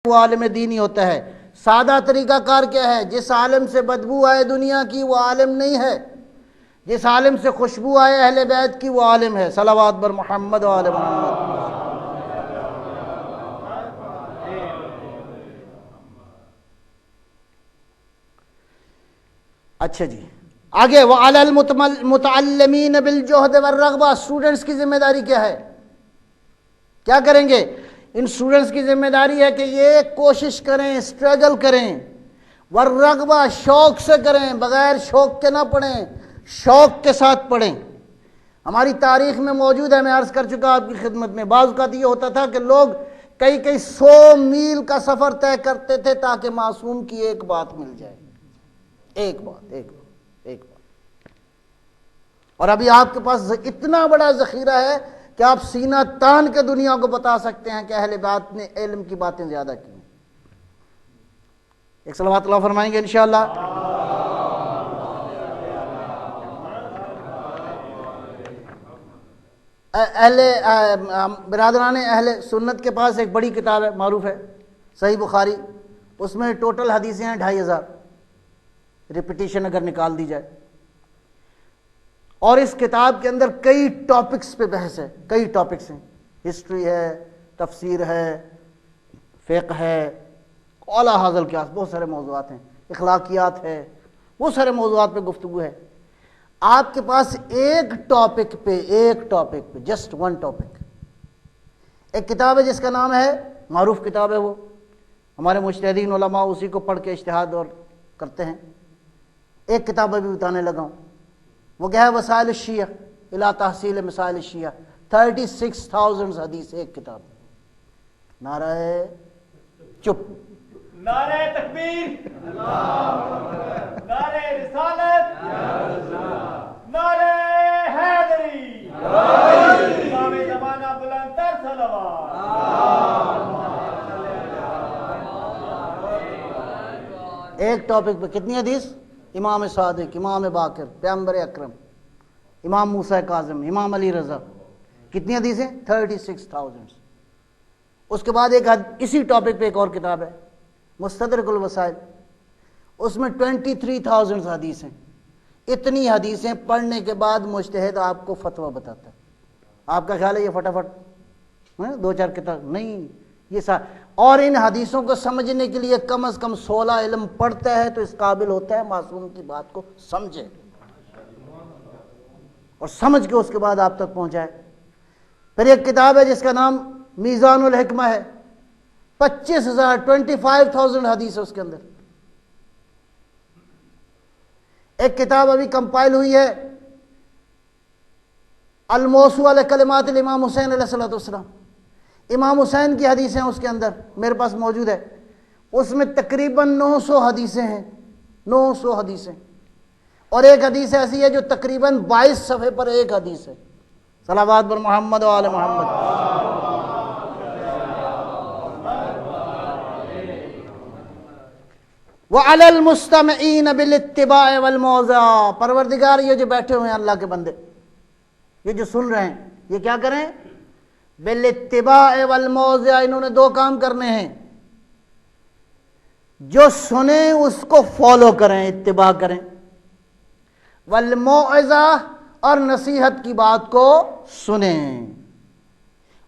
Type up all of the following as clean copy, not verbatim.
وہ عالم دینی ہوتا ہے۔ سادہ طریقہ کار کیا ہے؟ جس عالم سے بدبو آئے دنیا کی وہ عالم نہیں ہے، جس عالم سے خوشبو آئے اہل بیت کی وہ عالم ہے۔ صلوات بر محمد و آل محمد۔ اچھا جی آگے، وَعَلَى الْمُتَعَلِّمِينَ بِالْجُهْدِ وَالرَّغْبَةِ، اسٹوڈنٹس کی ذمہ داری کیا ہے؟ کیا کریں گے؟ ان اسٹوڈنٹس کی ذمہ داری ہے کہ یہ کوشش کریں، اسٹرگل کریں، والرغبہ، شوق سے کریں، بغیر شوق کے نہ پڑھیں، شوق کے ساتھ پڑھیں۔ ہماری تاریخ میں موجود ہے، میں عرض کر چکا آپ کی خدمت میں، بعض اوقات یہ ہوتا تھا کہ لوگ کئی 100 میل کا سفر طے کرتے تھے تاکہ معصوم کی ایک بات مل جائے، ایک بات۔ اور ابھی آپ کے پاس اتنا بڑا ذخیرہ ہے کہ آپ سینہ تان کے دنیا کو بتا سکتے ہیں کہ اہل بیت نے علم کی باتیں زیادہ کی ہیں۔ ایک صلوات اللہ فرمائیں گے انشاءاللہ۔ برادران اہل سنت کے پاس ایک بڑی کتاب ہے، معروف ہے، صحیح بخاری۔ اس میں ٹوٹل حدیثیں ہیں 2500، ریپیٹیشن اگر نکال دی جائے۔ اور اس کتاب کے اندر کئی ٹاپکس پہ بحث ہے، کئی ٹاپکس ہیں، ہسٹری ہے، تفسیر ہے، فقہ ہے، اعلیٰ حاضل کے بہت سارے موضوعات ہیں، اخلاقیات ہے، بہت سارے موضوعات پہ گفتگو ہے۔ آپ کے پاس ایک ٹاپک پہ جسٹ ون ٹاپک، ایک کتاب ہے جس کا نام ہے، معروف کتاب ہے وہ، ہمارے مجتہدین علماء اسی کو پڑھ کے اجتہاد اور کرتے ہیں۔ ایک کتاب میں بھی بتانے لگا ہوں، وہ کیا ہے؟ وسائل الشیعہ الی تحصیل مسائل الشیعہ، 36,000 حدیث ایک کتاب۔ نعرہ چپ، نعرہ تکبیر، نعرہ رسالت، نعرہ حیدری، امام زمانہ بلند تر صلوات۔ ایک ٹاپک پہ کتنی حدیث؟ امام صادق، امام باقر، پیغمبر اکرم، امام موسیٰ کاظم، امام علی رضا، کتنی حدیثیں؟ 36,000۔ اس کے بعد اسی ٹاپک پہ ایک اور کتاب ہے، مستدرک الوسائل، اس میں 23,000 حدیث ہیں۔ اتنی حدیثیں پڑھنے کے بعد مجتہد آپ کو فتویٰ بتاتا ہے۔ آپ کا خیال ہے یہ فٹافٹ 2-4 کتاب نہیں، یہ اور ان حدیثوں کو سمجھنے کے لیے کم از کم 16 علم پڑھتا ہے تو اس قابل ہوتا ہے معصوم کی بات کو سمجھے اور سمجھ کے اس کے بعد آپ تک پہنچائے۔ پھر ایک کتاب ہے جس کا نام میزان الحکمہ ہے، 25,000 حدیث ہے اس کے اندر۔ ایک کتاب ابھی کمپائل ہوئی ہے، الموسوعہ لکلمات الامام حسین علیہ السلام، امام حسین کی حدیثیں اس کے اندر میرے پاس موجود ہے۔ اس میں تقریباً 900 حدیثیں ہیں، 900 حدیثیں، اور ایک حدیث ایسی ہے جو تقریباً 22 صفحے پر ایک حدیث ہے۔ صلوات بر محمد و آل محمد۔ وَعَلَى الْمُسْتَمِعِينَ بِالِاتِّبَاعِ وَالْمُوعِظَةِ، پروردگار یہ جو بیٹھے ہوئے ہیں اللہ کے بندے، یہ جو سن رہے ہیں، یہ کیا کریں؟ بالاتباع والموعظہ، انہوں نے 2 کام کرنے ہیں، جو سنیں اس کو فالو کریں، اتباع کریں، والموعظہ، اور نصیحت کی بات کو سنیں۔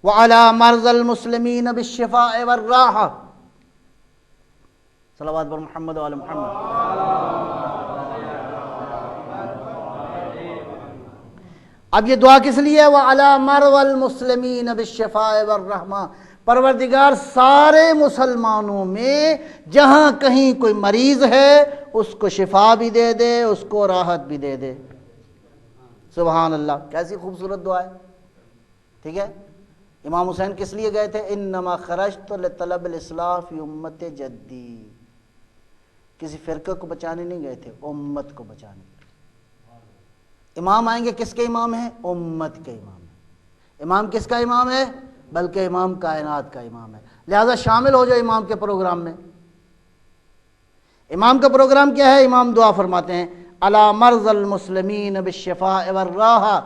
وعلی مرضى المسلمین بالشفاء والراحہ، صلوات بر محمد و آل محمد۔ اب یہ دعا کس لیے ہے؟ وَعَلَى مَرْضَى الْمُسْلِمِينَ بِالشِّفَاءِ وَالرَّحْمَةِ، پروردگار سارے مسلمانوں میں جہاں کہیں کوئی مریض ہے اس کو شفا بھی دے دے، اس کو راحت بھی دے دے۔ سبحان اللہ، کیسی خوبصورت دعا ہے، ٹھیک ہے۔ امام حسین کس لیے گئے تھے؟ انما خرجت لطلب الاصلاح فی امت جدی، کسی فرقے کو بچانے نہیں گئے تھے، امت کو بچانے۔ امام آئیں گے، کس کے امام ہیں؟ امت کے امام ہیں۔ امام کس کا امام ہے؟ بلکہ امام کائنات کا امام ہے، لہذا شامل ہو جائے امام کے پروگرام میں۔ امام کا پروگرام کیا ہے؟ امام دعا فرماتے ہیں، علی مرض المسلمین بالشفاء والراحہ،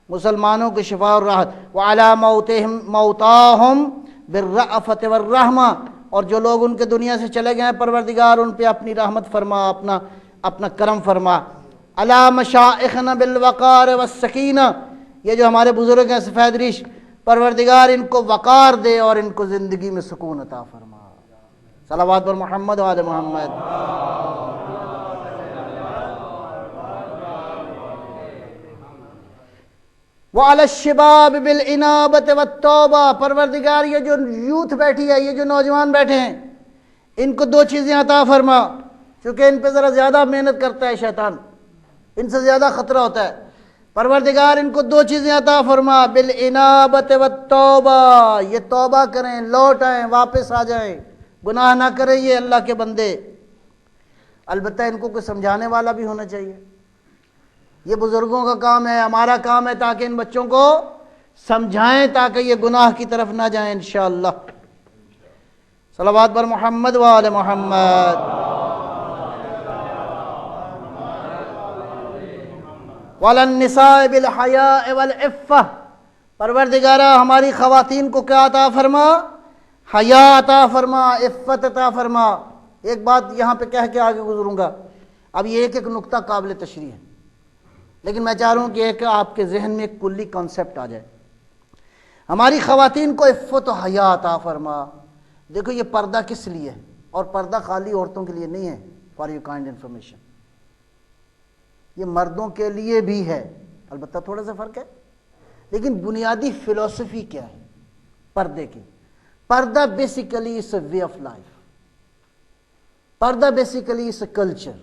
مسلمانوں کی شفا اور راحت، وعلی موتاہم بالرأفت والرحمہ، اور جو لوگ ان کے دنیا سے چلے گئے ہیں پروردگار ان پہ اپنی رحمت فرما، اپنا کرم فرما۔ علی مشائخنا بالوقار والسکینہ، یہ جو ہمارے بزرگ ہیں سفید ریش، پروردگار ان کو وقار دے اور ان کو زندگی میں سکون عطا فرما۔ صلوات پر محمد و آل محمد۔ وعلی الشباب بالانابۃ والتوبہ، پروردگار یہ جو یوتھ بیٹھی ہے، یہ جو نوجوان بیٹھے ہیں، ان کو دو چیزیں عطا فرما، چونکہ ان پہ ذرا زیادہ محنت کرتا ہے شیطان، ان سے زیادہ خطرہ ہوتا ہے۔ پروردگار ان کو دو چیزیں عطا فرما، بالانابۃ والتوبہ، یہ توبہ کریں، لوٹ آئیں، واپس آ جائیں، گناہ نہ کریں یہ اللہ کے بندے۔ البتہ ان کو کوئی سمجھانے والا بھی ہونا چاہیے، یہ بزرگوں کا کام ہے، ہمارا کام ہے تاکہ ان بچوں کو سمجھائیں تاکہ یہ گناہ کی طرف نہ جائیں انشاءاللہ۔ صلوات پر محمد و آل محمد۔ وعلی النساء بالحیاء والعفہ، پروردگارہ ہماری خواتین کو کیا عطا فرما؟ حیا عطا فرما، عفت عطا فرما۔ ایک بات یہاں پہ کہہ کے آگے گزروں گا، اب یہ ایک نقطہ قابل تشریح ہے، لیکن میں چاہ رہا ہوں کہ ایک آپ کے ذہن میں ایک کلی کانسیپٹ آ جائے۔ ہماری خواتین کو عفت و حیا عطا فرما۔ دیکھو یہ پردہ کس لیے ہے، اور پردہ خالی عورتوں کے لیے نہیں ہے، فار یور کائنڈ انفارمیشن، یہ مردوں کے لیے بھی ہے، البتہ تھوڑا سا فرق ہے، لیکن بنیادی فلسفی کیا ہے پردے کی؟ Purdah basically is a way of life, purdah basically is a culture,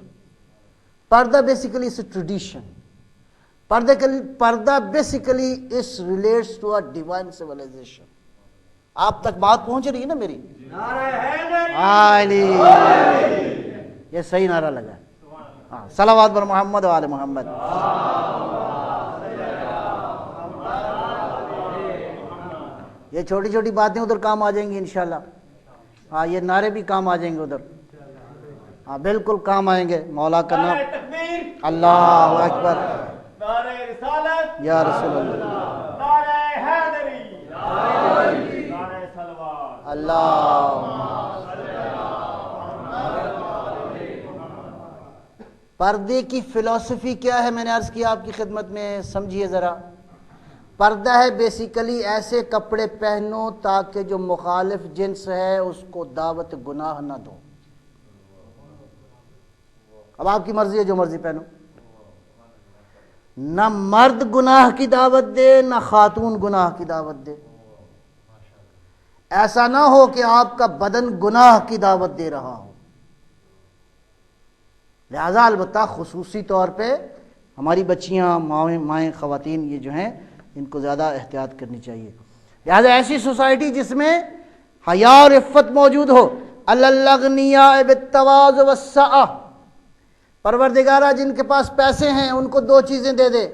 purdah basically is a tradition, purdah basically is relates to a divine civilisation. آپ تک بات پہنچ رہی ہے نا میری؟ یہ صحیح نعرہ لگا ہے۔ ہاں، صلوات پر محمد و آل محمد۔ یہ چھوٹی چھوٹی باتیں ادھر کام آ جائیں گی انشاءاللہ۔ ہاں، یہ نعرے بھی کام آ جائیں گے ادھر، ہاں بالکل کام آئیں گے۔ مولا کا نام، اللہ اکبر، نعرہ رسالت یا رسول اللہ، نعرہ حیدری، نعرہ صلوات، اللہ۔ پردے کی فلسفی کیا ہے؟ میں نے عرض کیا آپ کی خدمت میں، سمجھیے ذرا۔ پردہ ہے بیسیکلی ایسے کپڑے پہنو تاکہ جو مخالف جنس ہے اس کو دعوت گناہ نہ دو۔ اب آپ کی مرضی ہے، جو مرضی پہنو، نہ مرد گناہ کی دعوت دے نہ خاتون گناہ کی دعوت دے۔ ایسا نہ ہو کہ آپ کا بدن گناہ کی دعوت دے رہا ہو۔ لہذا البتہ خصوصی طور پہ ہماری بچیاں، مائیں، خواتین یہ جو ہیں ان کو زیادہ احتیاط کرنی چاہیے۔ لہذا ایسی سوسائٹی جس میں حیا اور عفت موجود ہو، الاغنیاء بالتواضع والسعہ، پروردگارہ جن کے پاس پیسے ہیں ان کو دو چیزیں دے دے،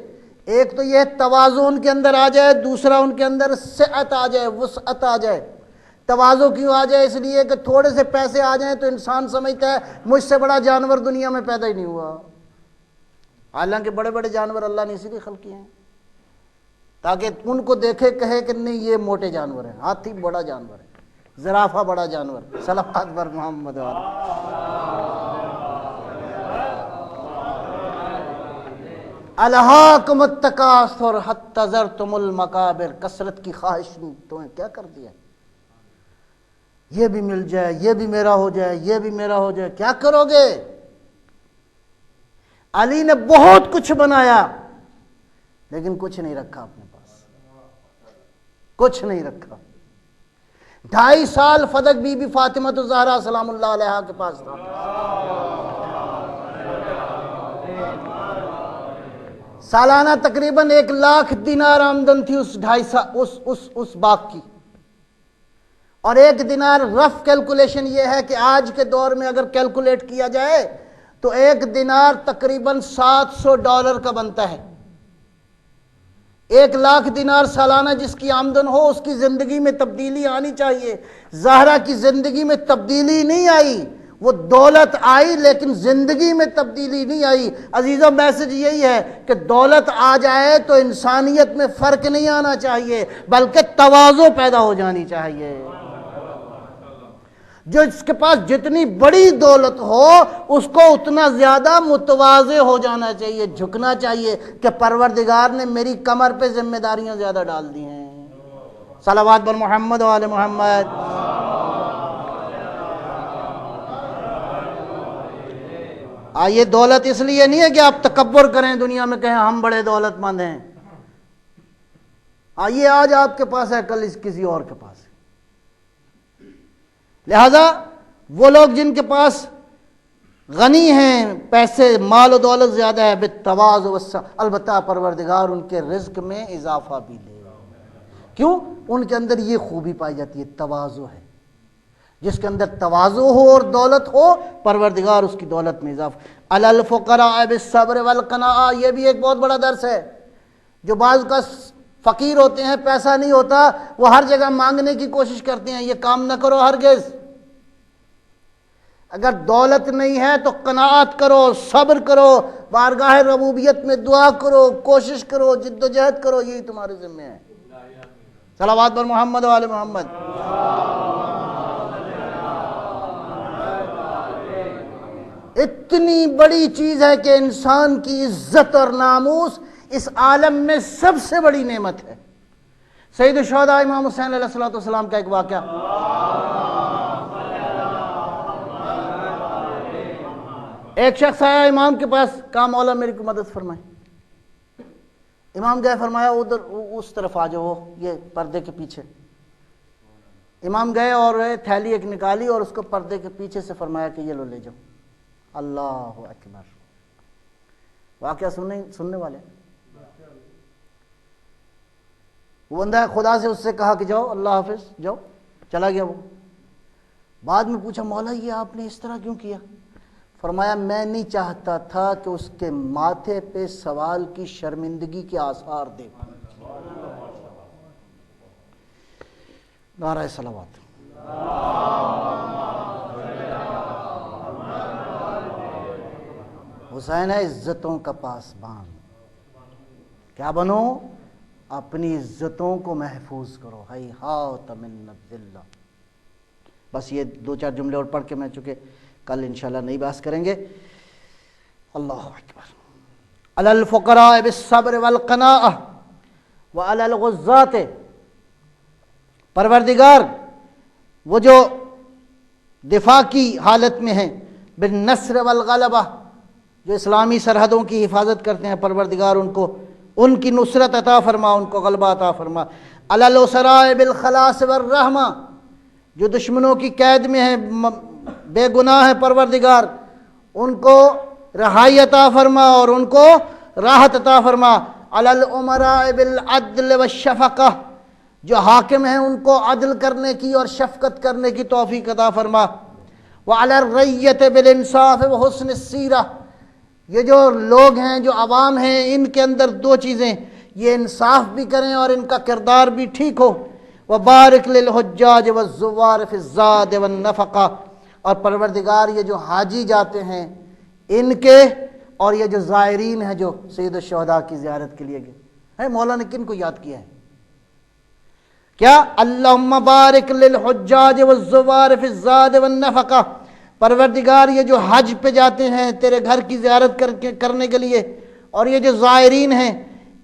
ایک تو یہ تواضع ان کے اندر آ جائے، دوسرا ان کے اندر سعت آ جائے، وسعت آ جائے۔ تواضع کیوں آ جائے؟ اس لیے کہ تھوڑے سے پیسے آ جائیں تو انسان سمجھتا ہے مجھ سے بڑا جانور دنیا میں پیدا ہی نہیں ہوا، حالانکہ بڑے بڑے جانور اللہ نے اسی لیے خلق کیے ہیں تاکہ ان کو دیکھے کہے کہ نہیں یہ موٹے جانور ہیں، ہاتھی بڑا جانور ہے، زرافہ بڑا جانور۔ صلوات پر محمد۔ الہاکم التکاثر حتی زرتم المقابر، کثرت کی خواہش نے تمہیں کیا کر دیا؟ یہ بھی مل جائے، یہ بھی میرا ہو جائے، یہ بھی میرا ہو جائے، کیا کرو گے؟ علی نے بہت کچھ بنایا لیکن کچھ نہیں رکھا اپنے پاس، کچھ نہیں رکھا۔ 2.5 سال فدق بی بی فاطمہ الزہرا سلام اللہ علیہا کے پاس تھا، سالانہ تقریباً 1 لاکھ دینار آمدن تھی اس 2.5 سال اس باغ کی، اور 1 دینار رف کیلکولیشن یہ ہے کہ آج کے دور میں اگر کیلکولیٹ کیا جائے تو 1 دینار تقریباً $700 کا بنتا ہے۔ 1 لاکھ دینار سالانہ جس کی آمدن ہو اس کی زندگی میں تبدیلی آنی چاہیے۔ زہرا کی زندگی میں تبدیلی نہیں آئی، وہ دولت آئی لیکن زندگی میں تبدیلی نہیں آئی۔ عزیزوں میسج یہی ہے کہ دولت آ جائے تو انسانیت میں فرق نہیں آنا چاہیے بلکہ تواضع پیدا ہو جانی چاہیے۔ جو اس کے پاس جتنی بڑی دولت ہو اس کو اتنا زیادہ متواضع ہو جانا چاہیے، جھکنا چاہیے کہ پروردگار نے میری کمر پہ ذمہ داریاں زیادہ ڈال دی ہیں۔ صلوات بر محمد و آل محمد۔ یہ دولت اس لیے نہیں ہے کہ آپ تکبر کریں دنیا میں، کہیں ہم بڑے دولت مند ہیں۔ یہ آج آپ کے پاس ہے، کل کسی اور کے پاس ہے۔ لہذا وہ لوگ جن کے پاس غنی ہیں، پیسے مال و دولت زیادہ ہے، بالتواضع البتہ پروردگار ان کے رزق میں اضافہ بھی لے۔ کیوں؟ ان کے اندر یہ خوبی پائی جاتی ہے، تواضع ہے۔ جس کے اندر تواضع ہو اور دولت ہو، پروردگار اس کی دولت میں اضافہ۔ علی الفقراء بالصبر والقناعہ، یہ بھی ایک بہت بڑا درس ہے۔ جو بعض کا فقیر ہوتے ہیں، پیسہ نہیں ہوتا، وہ ہر جگہ مانگنے کی کوشش کرتے ہیں، یہ کام نہ کرو ہرگز۔ اگر دولت نہیں ہے تو قناعت کرو، صبر کرو، بارگاہ ربوبیت میں دعا کرو، کوشش کرو، جد و جہد کرو، یہی تمہارے ذمہ ہے۔ صلوات بر محمد و آل محمد۔ اتنی بڑی چیز ہے کہ انسان کی عزت اور ناموس اس عالم میں سب سے بڑی نعمت ہے۔ سید الشہداء امام حسین علیہ السلام کا ایک واقعہ، ایک شخص آیا امام کے پاس، کہا مولا میری کو مدد فرمائے۔ امام گئے، فرمایا ادھر اس طرف آ جاؤ، یہ پردے کے پیچھے۔ امام گئے اور تھیلی ایک نکالی اور اس کو پردے کے پیچھے سے فرمایا کہ یہ لو لے جاؤ۔ اللہ اکبر۔ واقعہ سننے والے، وہ بندہ خدا سے اس سے کہا کہ جاؤ، اللہ حافظ، جاؤ، چلا گیا وہ۔ بعد میں پوچھا مولا یہ آپ نے اس طرح کیوں کیا؟ فرمایا میں نہیں چاہتا تھا کہ اس کے ماتھے پہ سوال کی شرمندگی کے آثار دیکھوں۔ نعرہ صلوات۔ حسین ہے عزتوں کا پاسبان، کیا بنو؟ اپنی عزتوں کو محفوظ کرو۔ ہیہات من الذلہ۔ بس یہ دو چار جملے اور پڑھ کے میں چونکہ کل انشاءاللہ نئی بحث کریں گے۔ اللہ اکبر۔ علی الفقراء بالصبر والقناعہ وعلی الغزاة، پروردگار وہ جو دفاع کی حالت میں ہیں، بالنصر والغلبہ، جو اسلامی سرحدوں کی حفاظت کرتے ہیں، پروردگار ان کو ان کی نصرت عطا فرما، ان کو غلبہ عطا فرما۔ علی الاسراء بالخلاص والرحمہ، جو دشمنوں کی قید میں ہیں، بے گناہ ہے، پروردگار ان کو رہائی عطا فرما اور ان کو راحت عطا فرما۔ علی الامراء بالعدل والشفقہ، جو حاکم ہیں ان کو عدل کرنے کی اور شفقت کرنے کی توفیق عطا فرما۔ وعلی الرعیۃ بالانصاف وحسن السیرہ، یہ جو لوگ ہیں، جو عوام ہیں، ان کے اندر دو چیزیں، یہ انصاف بھی کریں اور ان کا کردار بھی ٹھیک ہو۔ وبارک للحجاج والزوار فی الزاد والنفقہ، اور پروردگار یہ جو حاجی جاتے ہیں ان کے اور یہ جو زائرین ہیں جو سید الشہداء کی زیارت کے لیے گئے ہیں، مولا نے کن کو یاد کیا ہے؟ کیا؟ اللہم بارک للحجاج والزوار فی الزاد والنفقہ، پروردگار یہ جو حج پہ جاتے ہیں تیرے گھر کی زیارت کرنے کے لیے، اور یہ جو زائرین ہیں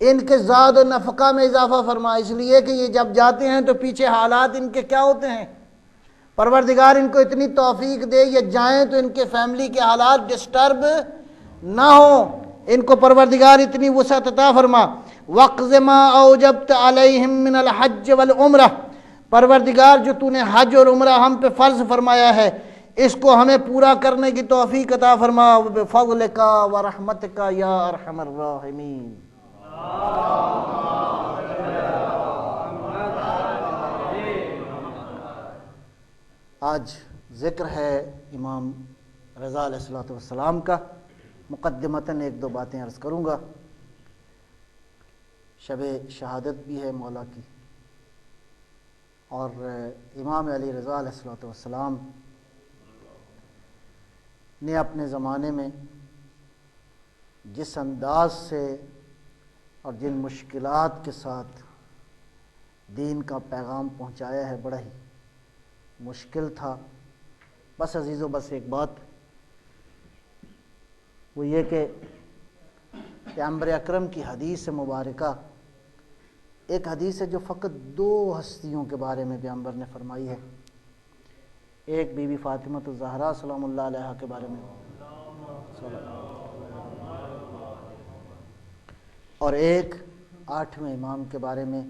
ان کے زاد و نفقہ میں اضافہ فرما، اس لیے کہ یہ جب جاتے ہیں تو پیچھے حالات ان کے کیا ہوتے ہیں، پروردگار ان کو اتنی توفیق دے یہ جائیں تو ان کے فیملی کے حالات ڈسٹرب نہ ہوں، ان کو پروردگار اتنی وسعت عطا فرما۔ وقض ما اوجبت علیہم من الحج والعمرہ، پروردگار جو تو نے حج اور عمرہ ہم پہ فرض فرمایا ہے اس کو ہمیں پورا کرنے کی توفیق عطا فرما، بفضلک ورحمتک یا ارحم الراحمین۔ آج ذکر ہے امام رضا علیہ السلام کا، مقدمتاً ایک دو باتیں عرض کروں گا۔ شب شہادت بھی ہے مولا کی، اور امام علی رضا علیہ السلام نے اپنے زمانے میں جس انداز سے اور جن مشکلات کے ساتھ دین کا پیغام پہنچایا ہے، بڑا ہی مشکل تھا بس عزیزو بس ایک بات وہ یہ کہ پیغمبر اکرم کی حدیث مبارکہ ایک حدیث ہے جو فقط 2 ہستیوں کے بارے میں پیغمبر نے فرمائی ہے. ایک بی بی فاطمہ الزہرا سلام اللہ علیہا کے بارے میں اور ایک 8ویں امام کے بارے میں.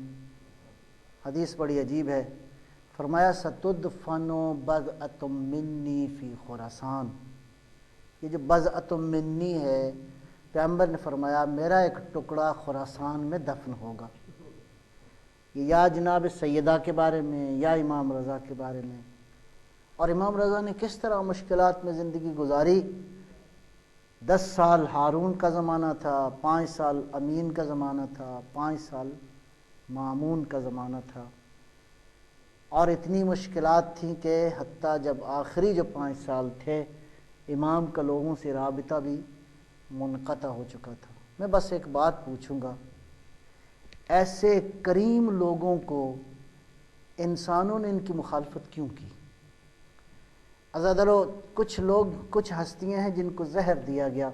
حدیث بڑی عجیب ہے. فرمایا ستدفن بضعۃ منی فی خراسان. یہ جو بضعۃ منی ہے پیغمبر نے فرمایا میرا ایک ٹکڑا خراسان میں دفن ہوگا. یہ یا جناب سیدہ کے بارے میں یا امام رضا کے بارے میں. اور امام رضا نے کس طرح مشکلات میں زندگی گزاری. 10 سال ہارون کا زمانہ تھا، 5 سال امین کا زمانہ تھا، 5 سال مامون کا زمانہ تھا، اور اتنی مشکلات تھیں کہ حتیٰ جب آخری جو 5 سال تھے امام کا لوگوں سے رابطہ بھی منقطع ہو چکا تھا. میں بس ایک بات پوچھوں گا، ایسے کریم لوگوں کو انسانوں نے ان کی مخالفت کیوں کی؟ عزادارو کچھ لوگ، کچھ ہستیاں ہیں جن کو زہر دیا گیا.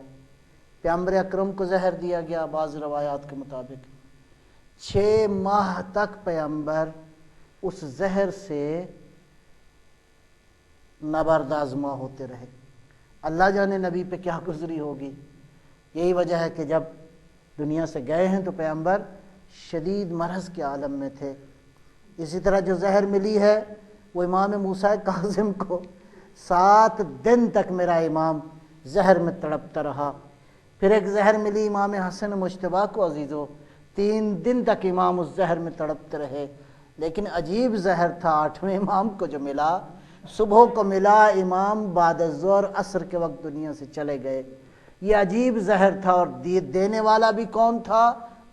پیغمبر اکرم کو زہر دیا گیا بعض روایات کے مطابق. 6 ماہ تک پیغمبر اس زہر سے نبردآزما ہوتے رہے. اللہ جانے نبی پہ کیا گزری ہوگی. یہی وجہ ہے کہ جب دنیا سے گئے ہیں تو پیغمبر شدید مرض کے عالم میں تھے. اسی طرح جو زہر ملی ہے وہ امام موسیٰ کاظم کو 7 دن تک میرا امام زہر میں تڑپتا رہا. پھر ایک زہر ملی امام حسن مجتبیٰ کو عزیزو، 3 دن تک امام اس زہر میں تڑپتے رہے. لیکن عجیب زہر تھا 8ویں امام کو جو ملا. صبح کو ملا، امام بعد الظہر عصر کے وقت دنیا سے چلے گئے. یہ عجیب زہر تھا. اور دینے والا بھی کون تھا؟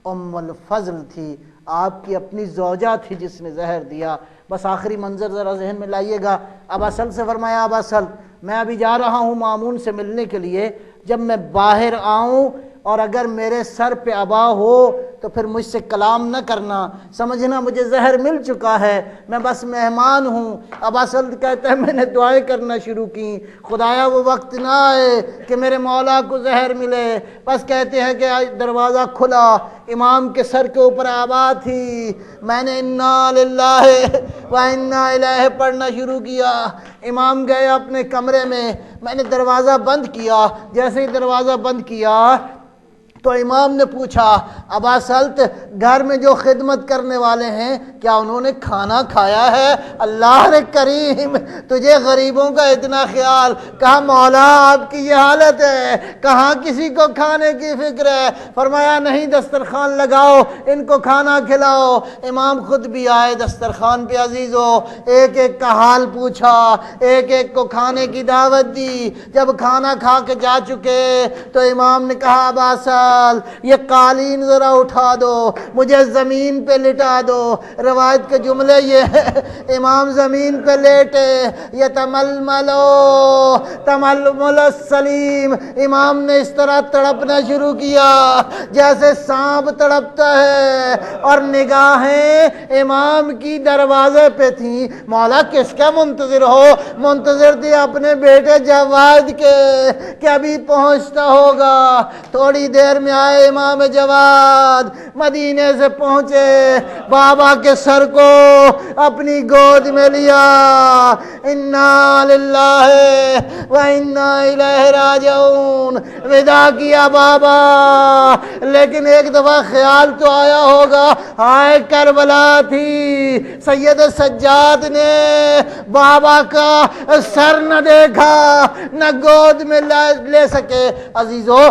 ام الفضل تھی، آپ کی اپنی زوجہ تھی جس نے زہر دیا. بس آخری منظر ذرا ذہن میں لائیے گا. ابا سل سے فرمایا ابا سل میں ابھی جا رہا ہوں مامون سے ملنے کے لیے. جب میں باہر آؤں اور اگر میرے سر پہ ابا ہو تو پھر مجھ سے کلام نہ کرنا، سمجھنا مجھے زہر مل چکا ہے، میں بس مہمان ہوں. ابا سلط کہتا ہے میں نے دعائیں کرنا شروع کی، خدایا وہ وقت نہ آئے کہ میرے مولا کو زہر ملے. بس کہتے ہیں کہ دروازہ کھلا، امام کے سر کے اوپر آبا تھی. میں نے انا للہ و انا الیہ پڑھنا شروع کیا. امام گئے اپنے کمرے میں نے دروازہ بند کیا. جیسے ہی دروازہ بند کیا تو امام نے پوچھا ابا سلط گھر میں جو خدمت کرنے والے ہیں کیا انہوں نے کھانا کھایا ہے؟ اللہ نے کریم تجھے غریبوں کا اتنا خیال. کہا مولا آپ کی یہ حالت ہے، کہاں کسی کو کھانے کی فکر ہے. فرمایا نہیں دسترخوان لگاؤ، ان کو کھانا کھلاؤ. امام خود بھی آئے دسترخوان پہ عزیزو، ایک ایک کا حال پوچھا، ایک ایک کو کھانے کی دعوت دی. جب کھانا کھا کے جا چکے تو امام نے کہا ابا سلط یہ قالین ذرا اٹھا دو، مجھے زمین پہ لٹا دو. روایت کے جملے یہ ہے امام زمین پہ لیٹے، یتململو تململ السلیم. امام نے اس طرح تڑپنا شروع کیا جیسے سانپ تڑپتا ہے، اور نگاہیں امام کی دروازے پہ تھیں. مولا کس کا منتظر ہو؟ منتظر تھے اپنے بیٹے جواد کے کہ ابھی پہنچتا ہوگا. تھوڑی دیر میں آئے امام جواد، مدینے سے پہنچے، بابا کے سر کو اپنی گود میں لیا. انا للہ و انا الیہ راجعون وداع کیا بابا. لیکن ایک دفعہ خیال تو آیا ہوگا ہائے کربلا تھی، سید سجاد نے بابا کا سر نہ دیکھا، نہ گود میں لے سکے. عزیزو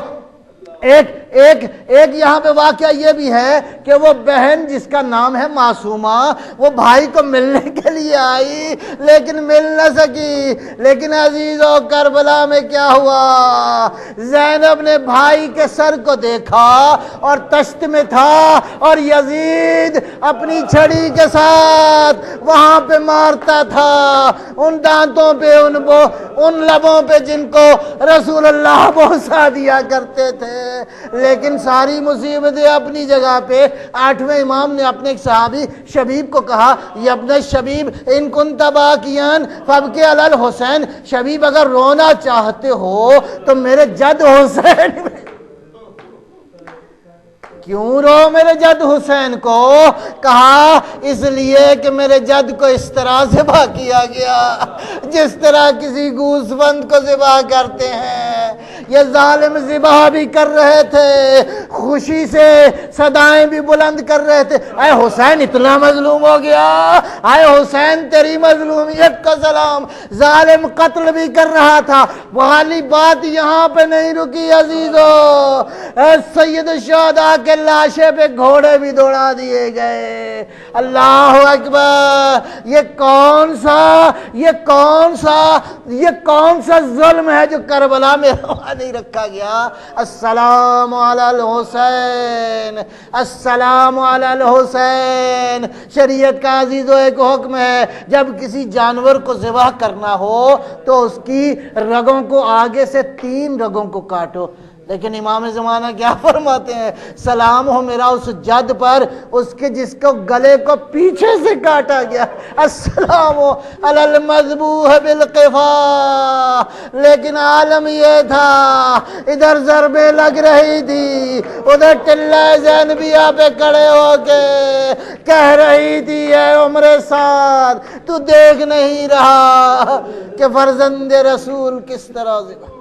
ایک یہاں پہ واقعہ یہ بھی ہے کہ وہ بہن جس کا نام ہے معصومہ، وہ بھائی کو ملنے کے لیے آئی لیکن مل نہ سکی. لیکن عزیزو کربلا میں کیا ہوا؟ زینب نے بھائی کے سر کو دیکھا اور تشت میں تھا، اور یزید اپنی چھڑی کے ساتھ وہاں پہ مارتا تھا، ان دانتوں پہ، ان لبوں پہ جن کو رسول اللہ بوسہ دیا کرتے تھے. لیکن ساری مصیبتیں اپنی جگہ پہ. 8ویں امام نے اپنے ایک صحابی شبیب کو کہا یا ابن شبیب ان کنت باکیان فابکی علی الحسین. شبیب اگر رونا چاہتے ہو تو میرے جد حسین کیوں رو میرے جد حسین کو؟ کہا اس لیے کہ میرے جد کو اس طرح ذبح کیا گیا جس طرح کسی گوسفند کو ذبح کرتے ہیں. یہ ظالم ذبح بھی کر رہے تھے, خوشی سے صدائیں بھی بلند کر رہے تھے, اے حسین اتنا مظلوم ہو گیا, اے حسین تیری مظلومیت کا سلام. ظالم قتل بھی کر رہا تھا. والی بات یہاں پہ نہیں رکی عزیزو, اے سید الشہداء کے لاشے پہ گھوڑے بھی دوڑا دیے گئے. اللہ اکبر. یہ کون سا ظلم ہے جو کربلا میں روا نہیں رکھا گیا؟ السلام علی الحسین, السلام علی الحسین. شریعت کا عزیزو ایک حکم ہے, جب کسی جانور کو ذبح کرنا ہو تو اس کی رگوں کو آگے سے 3 رگوں کو کاٹو. لیکن امام زمانہ کیا فرماتے ہیں؟ سلام ہو میرا اس جد پر اس کے جس کو گلے کو پیچھے سے کاٹا گیا. السلام علی المذبوح بالقفا. لیکن عالم یہ تھا, ادھر ضربیں لگ رہی تھی, ادھر ٹلہ زینبیہ پہ کھڑے ہو کے کہہ رہی تھی اے عمر سعد تو دیکھ نہیں رہا کہ فرزند رسول کس طرح ذبح